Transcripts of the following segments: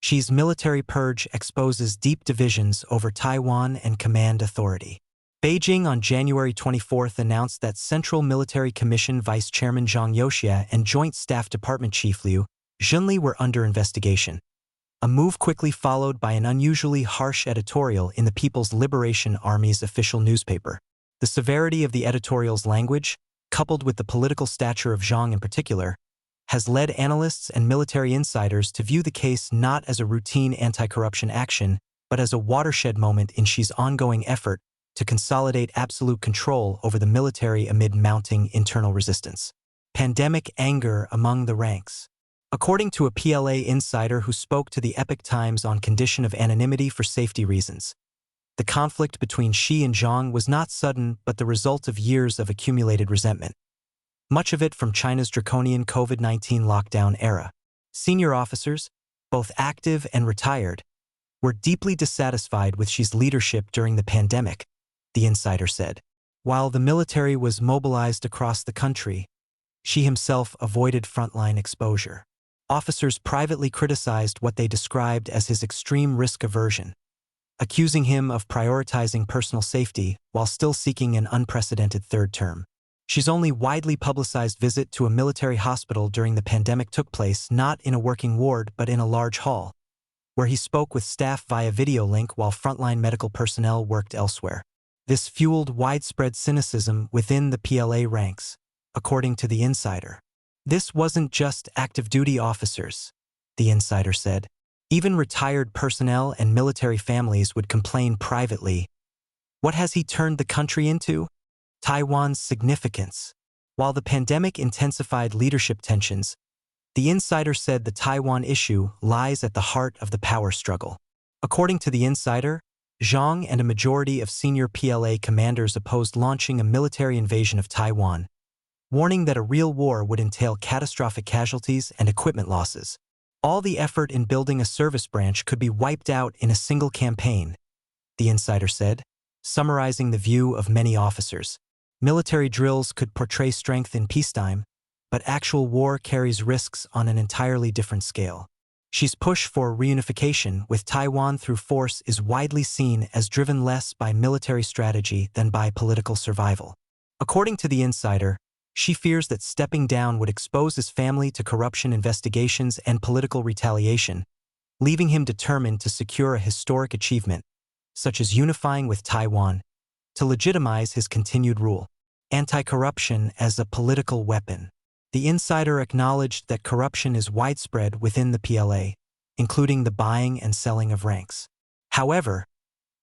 Xi's military purge exposes deep divisions over Taiwan and command authority. Beijing on January 24 announced that Central Military Commission Vice Chairman Zhang Youxia and Joint Staff Department Chief Liu Junli were under investigation. A move quickly followed by an unusually harsh editorial in the People's Liberation Army's official newspaper. The severity of the editorial's language, coupled with the political stature of Zhang in particular, has led analysts and military insiders to view the case not as a routine anti-corruption action, but as a watershed moment in Xi's ongoing effort to consolidate absolute control over the military amid mounting internal resistance. Pandemic anger among the ranks. According to a PLA insider who spoke to the Epoch Times on condition of anonymity for safety reasons, the conflict between Xi and Zhang was not sudden but the result of years of accumulated resentment. Much of it from China's draconian COVID-19 lockdown era. Senior officers, both active and retired, were deeply dissatisfied with Xi's leadership during the pandemic, the insider said. While the military was mobilized across the country, Xi himself avoided frontline exposure. Officers privately criticized what they described as his extreme risk aversion, accusing him of prioritizing personal safety while still seeking an unprecedented third term. Xi's only widely publicized visit to a military hospital during the pandemic took place not in a working ward but in a large hall, where he spoke with staff via video link while frontline medical personnel worked elsewhere. This fueled widespread cynicism within the PLA ranks, according to the insider. This wasn't just active duty officers, the insider said. Even retired personnel and military families would complain privately. What has he turned the country into? Taiwan's significance. While the pandemic intensified leadership tensions, the insider said the Taiwan issue lies at the heart of the power struggle. According to the insider, Zhang and a majority of senior PLA commanders opposed launching a military invasion of Taiwan, warning that a real war would entail catastrophic casualties and equipment losses. All the effort in building a service branch could be wiped out in a single campaign, the insider said, summarizing the view of many officers. Military drills could portray strength in peacetime, but actual war carries risks on an entirely different scale. Xi's push for reunification with Taiwan through force is widely seen as driven less by military strategy than by political survival. According to the insider, Xi fears that stepping down would expose his family to corruption investigations and political retaliation, leaving him determined to secure a historic achievement, such as unifying with Taiwan, to legitimize his continued rule. Anti-corruption as a political weapon. The insider acknowledged that corruption is widespread within the PLA, including the buying and selling of ranks. However,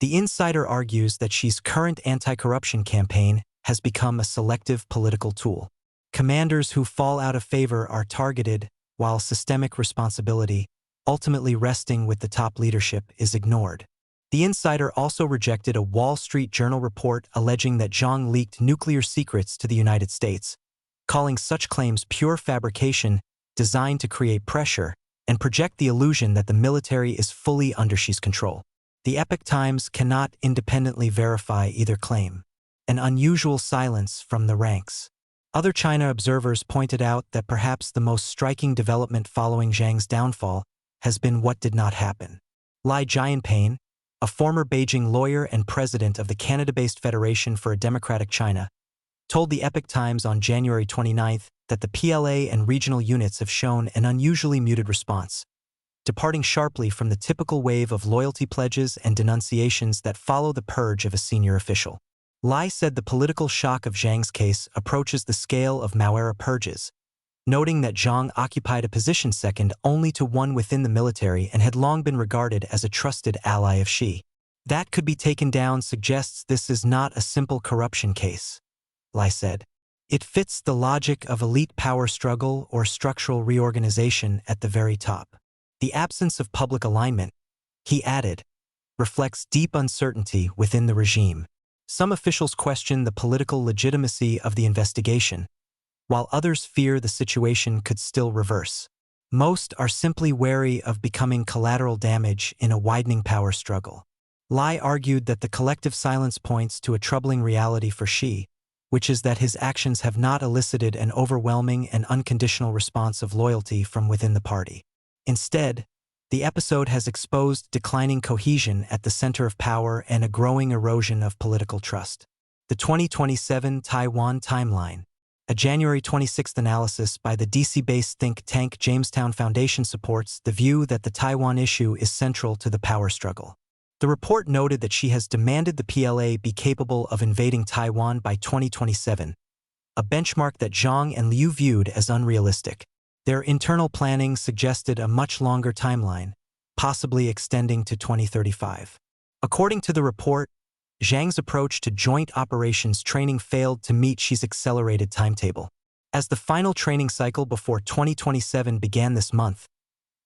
the insider argues that Xi's current anti-corruption campaign has become a selective political tool. Commanders who fall out of favor are targeted, while systemic responsibility, ultimately resting with the top leadership, is ignored. The insider also rejected a Wall Street Journal report alleging that Zhang leaked nuclear secrets to the United States, calling such claims pure fabrication designed to create pressure and project the illusion that the military is fully under Xi's control. The Epoch Times cannot independently verify either claim. An unusual silence from the ranks. Other China observers pointed out that perhaps the most striking development following Zhang's downfall has been what did not happen. Lai Jianping, a former Beijing lawyer and president of the Canada-based Federation for a Democratic China, told the Epoch Times on January 29 that the PLA and regional units have shown an unusually muted response, departing sharply from the typical wave of loyalty pledges and denunciations that follow the purge of a senior official. Lai said the political shock of Zhang's case approaches the scale of Mao-era purges, noting that Zhang occupied a position second only to one within the military and had long been regarded as a trusted ally of Xi. That could be taken down suggests this is not a simple corruption case, Lai said. It fits the logic of elite power struggle or structural reorganization at the very top. The absence of public alignment, he added, reflects deep uncertainty within the regime. Some officials question the political legitimacy of the investigation, while others fear the situation could still reverse. Most are simply wary of becoming collateral damage in a widening power struggle. Lai argued that the collective silence points to a troubling reality for Xi, which is that his actions have not elicited an overwhelming and unconditional response of loyalty from within the party. Instead, The episode has exposed declining cohesion at the center of power and a growing erosion of political trust. The 2027 Taiwan Timeline. A January 26 analysis by the DC-based think tank Jamestown Foundation supports the view that the Taiwan issue is central to the power struggle. The report noted that she has demanded the PLA be capable of invading Taiwan by 2027, a benchmark that Zhang and Liu viewed as unrealistic. Their internal planning suggested a much longer timeline, possibly extending to 2035. According to the report, Zhang's approach to joint operations training failed to meet Xi's accelerated timetable. As the final training cycle before 2027 began this month,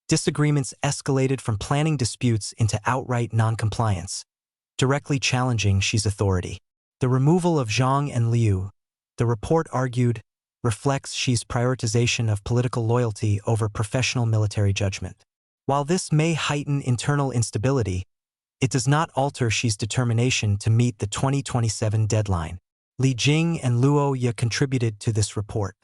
disagreements escalated from planning disputes into outright non-compliance, directly challenging Xi's authority. The removal of Zhang and Liu, the report argued, reflects Xi's prioritization of political loyalty over professional military judgment. While this may heighten internal instability, it does not alter Xi's determination to meet the 2027 deadline. Li Jing and Luo Ye contributed to this report.